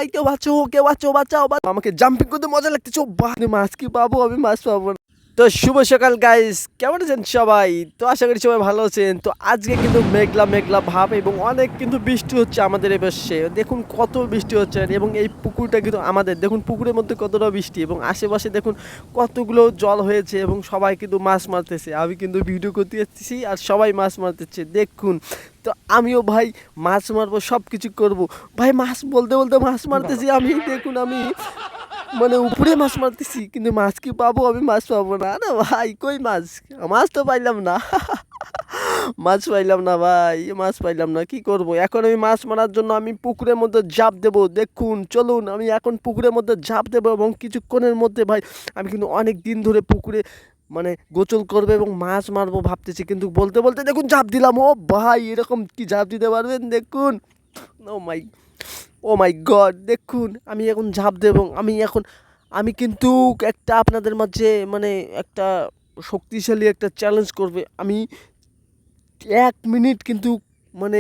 ভাই কেউ বাঁচাও আমাকে জাম্পিং করতে মজা লাগতেছে। ও ভাই মাছ কি পাবো, আমি মাছ পাবো না। তো শুভ সকাল গাইস, কেমন আছেন সবাই? তো আশা করি সবাই ভালো আছেন। তো আজকে কিন্তু মেঘলা মেঘলা ভাব এবং অনেক কিন্তু বৃষ্টি হচ্ছে আমাদের এই পাশে। দেখুন কত বৃষ্টি হচ্ছে, এবং এই পুকুরটা কিন্তু আমাদের, দেখুন পুকুরের মধ্যে কতটা বৃষ্টি এবং আশেপাশে দেখুন কতগুলো জল হয়েছে এবং সবাই কিন্তু মাছ মারতেছে। আমি কিন্তু ভিডিও করতে যাচ্ছি আর সবাই মাছ মারতেছে দেখুন। তো আমিও ভাই মাছ মারবো, সব কিছু করবো ভাই। মাছ বলতে বলতে মাছ মারতেছি আমি, দেখুন আমি মানে উপরে মাছ মারতেছি, কিন্তু মাছ কি পাবো, আমি মাছ পাবো না। না ভাই কই মাছ, মাছ তো পাইলাম না। মাছ পাইলাম না ভাই, মাছ পাইলাম না, কি করব এখন? আমি মাছ মারার জন্য আমি পুকুরের মধ্যে ঝাঁপ দেবো। দেখুন চলুন, আমি এখন পুকুরের মধ্যে ঝাঁপ দেবো এবং কিছুক্ষণের মধ্যে ভাই আমি কিন্তু অনেক দিন ধরে পুকুরে মানে গোসল করবে এবং মাছ মারবো ভাবতেছি, কিন্তু বলতে বলতে দেখুন ঝাঁপ দিলাম। ও ভাই এরকম কি ঝাঁপ দিতে পারবেন? দেখুন ও মাই ও মাই গড, দেখুন আমি এখন ঝাঁপ দেব। আমি কিন্তু একটা আপনাদের মাঝে মানে একটা শক্তিশালী একটা চ্যালেঞ্জ করবে। আমি 1 মিনিট কিন্তু মানে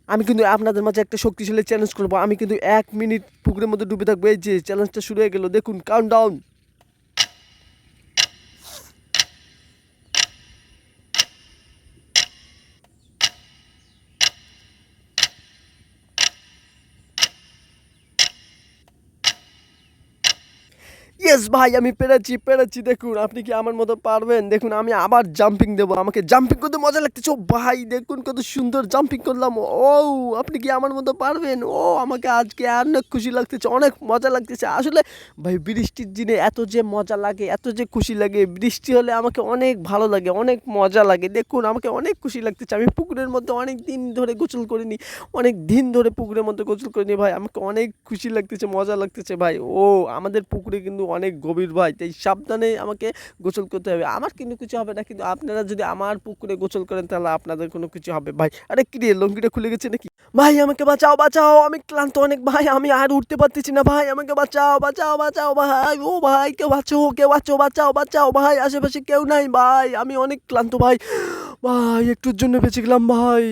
আমি কিন্তু আপনাদের মাঝে একটা শক্তিশালী চ্যালেঞ্জ করবো। আমি কিন্তু 1 মিনিট পুকুরের মধ্যে ডুবে থাকবো। এই যে চ্যালেঞ্জটা শুরু হয়ে গেল, দেখুন কাউন্টডাউন। ইয়েস ভাই, আমি পেরেছি। দেখুন আপনি কি আমার মতো পারবেন? দেখুন আমি আবার জাম্পিং দেবো, আমাকে জাম্পিং করতে মজা লাগতেছে। ও ভাই দেখুন কত সুন্দর জাম্পিং করলাম। ও আপনি কি আমার মতো পারবেন? ও আমাকে আজকে অনেক খুশি লাগতেছে, অনেক মজা লাগতেছে আসলে। ভাই বৃষ্টির দিনে এত যে মজা লাগে, এত যে খুশি লাগে, বৃষ্টি হলে আমাকে অনেক ভালো লাগে, অনেক মজা লাগে। দেখুন আমাকে অনেক খুশি লাগতেছে। আমি পুকুরের মধ্যে অনেক দিন ধরে গোসল করিনি, অনেক দিন ধরে পুকুরের মধ্যে গোসল করিনি ভাই। আমাকে অনেক খুশি লাগতেছে, মজা লাগতেছে ভাই। ও আমাদের পুকুরে কিন্তু অনেক গভীর ভাই, তাই সাবধানে আমাকে গোসল করতে হবে। আমার কিন্তু কিছু হবে না, কিন্তু আপনারা যদি আমার পুকুরে গোসল করেন তাহলে আপনাদের কোনো কিছু হবে ভাই। আরে কি রে, লঙ্গিটা খুলে গেছে নাকি? ভাই আমাকে বাঁচাও, আমি ক্লান্ত অনেক ভাই, আমি আর উঠতে পারতেছি না ভাই। আমাকে বাঁচাও ভাই। ও ভাই কেউ বাঁচাও ভাই, আশেপাশে কেউ নাই ভাই, আমি অনেক ক্লান্ত ভাই। ভাই একটুর জন্য বেঁচে গেলাম ভাই।